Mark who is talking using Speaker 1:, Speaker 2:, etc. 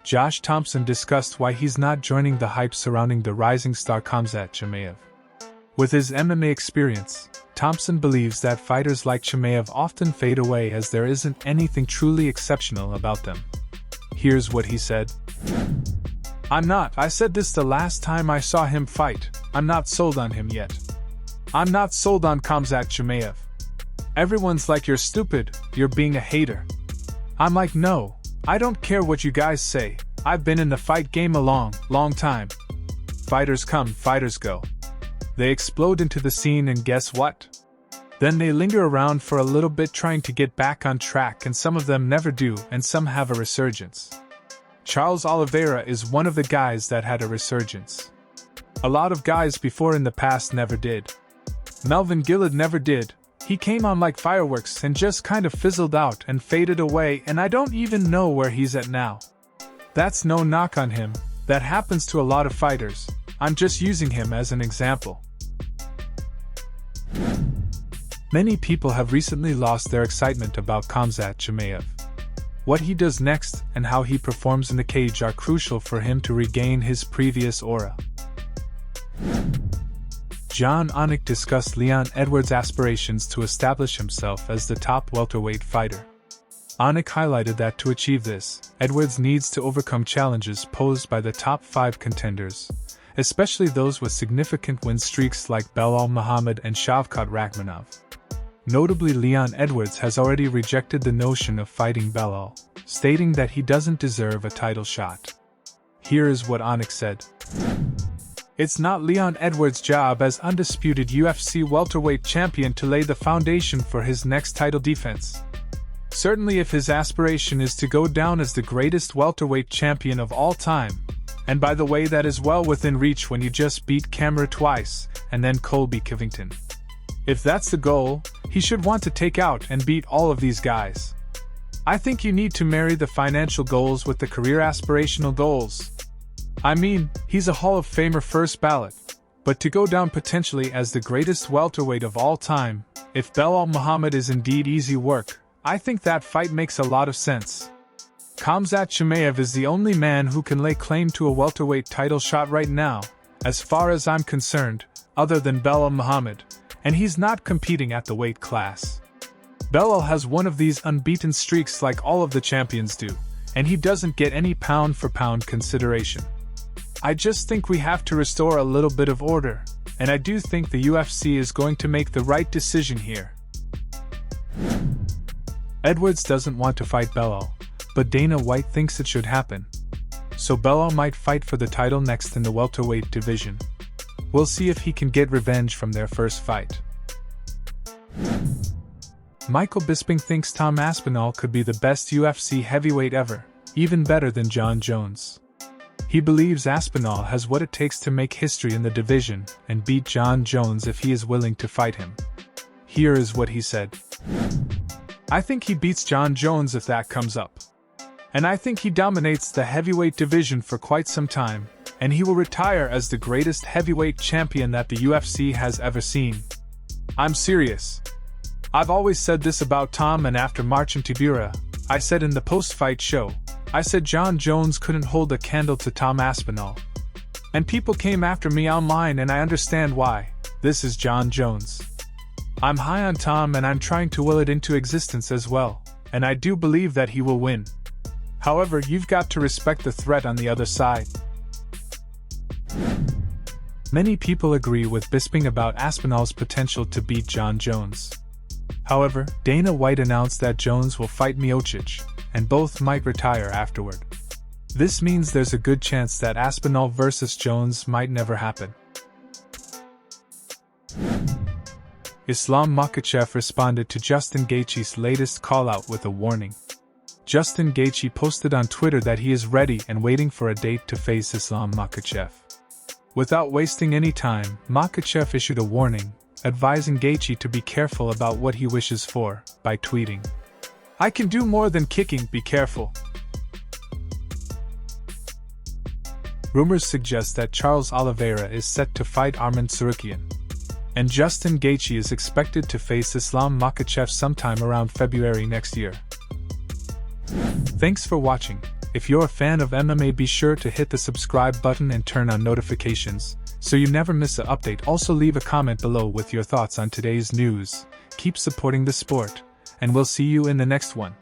Speaker 1: Josh Thompson discussed why he's not joining the hype surrounding the rising star Khamzat Chimaev. With his MMA experience, Thompson believes that fighters like Chimaev often fade away as there isn't anything truly exceptional about them. Here's what he said. I said this the last time I saw him fight, I'm not sold on him yet. I'm not sold on Khamzat Chimaev. Everyone's like, you're stupid, you're being a hater. I'm like, no, I don't care what you guys say, I've been in the fight game a long time. Fighters come, fighters go. They explode into the scene and guess what? Then they linger around for a little bit trying to get back on track, and some of them never do and some have a resurgence. Charles Oliveira is one of the guys that had a resurgence. A lot of guys before in the past never did. Melvin Gillard never did. He came on like fireworks and just kind of fizzled out and faded away, and I don't even know where he's at now. That's no knock on him, that happens to a lot of fighters, I'm just using him as an example. Many people have recently lost their excitement about Khamzat Chimaev. What he does next and how he performs in the cage are crucial for him to regain his previous aura. Jon Anik discussed Leon Edwards' aspirations to establish himself as the top welterweight fighter. Anik highlighted that to achieve this, Edwards needs to overcome challenges posed by the top 5 contenders, especially those with significant win streaks like Belal Muhammad and Shavkat Rakhmonov. Notably, Leon Edwards has already rejected the notion of fighting Belal, stating that he doesn't deserve a title shot. Here is what Anik said. It's not Leon Edwards' job as undisputed UFC welterweight champion to lay the foundation for his next title defense. Certainly if his aspiration is to go down as the greatest welterweight champion of all time, and by the way that is well within reach when you just beat Camara twice and then Colby Covington. If that's the goal, he should want to take out and beat all of these guys. I think you need to marry the financial goals with the career aspirational goals. I mean, he's a Hall of Famer first ballot, but to go down potentially as the greatest welterweight of all time, if Belal Muhammad is indeed easy work, I think that fight makes a lot of sense. Khamzat Chimaev is the only man who can lay claim to a welterweight title shot right now, as far as I'm concerned, other than Belal Muhammad, and he's not competing at the weight class. Belal has one of these unbeaten streaks like all of the champions do, and he doesn't get any pound-for-pound consideration. I just think we have to restore a little bit of order, and I do think the UFC is going to make the right decision here. Edwards doesn't want to fight Belal, but Dana White thinks it should happen. So Belal might fight for the title next in the welterweight division. We'll see if he can get revenge from their first fight. Michael Bisping thinks Tom Aspinall could be the best UFC heavyweight ever, even better than Jon Jones. He believes Aspinall has what it takes to make history in the division and beat Jon Jones if he is willing to fight him. Here is what he said. I think he beats Jon Jones if that comes up. And I think he dominates the heavyweight division for quite some time, and he will retire as the greatest heavyweight champion that the UFC has ever seen. I'm serious. I've always said this about Tom, and after March in Tibura, I said in the post-fight show, I said Jon Jones couldn't hold a candle to Tom Aspinall. And people came after me online, and I understand why. This is Jon Jones. I'm high on Tom and I'm trying to will it into existence as well, and I do believe that he will win. However, you've got to respect the threat on the other side. Many people agree with Bisping about Aspinall's potential to beat Jon Jones. However, Dana White announced that Jones will fight Miocic, and both might retire afterward. This means there's a good chance that Aspinall versus Jones might never happen. Islam Makhachev responded to Justin Gaethje's latest call-out with a warning. Justin Gaethje posted on Twitter that he is ready and waiting for a date to face Islam Makhachev. Without wasting any time, Makhachev issued a warning, advising Gaethje to be careful about what he wishes for, by tweeting, "I can do more than kicking, be careful." Rumors suggest that Charles Oliveira is set to fight Arman Tsarukyan, and Justin Gaethje is expected to face Islam Makhachev sometime around February next year. Thanks for watching. If you're a fan of MMA, be sure to hit the subscribe button and turn on notifications, so you never miss an update. Also leave a comment below with your thoughts on today's news. Keep supporting the sport, and we'll see you in the next one.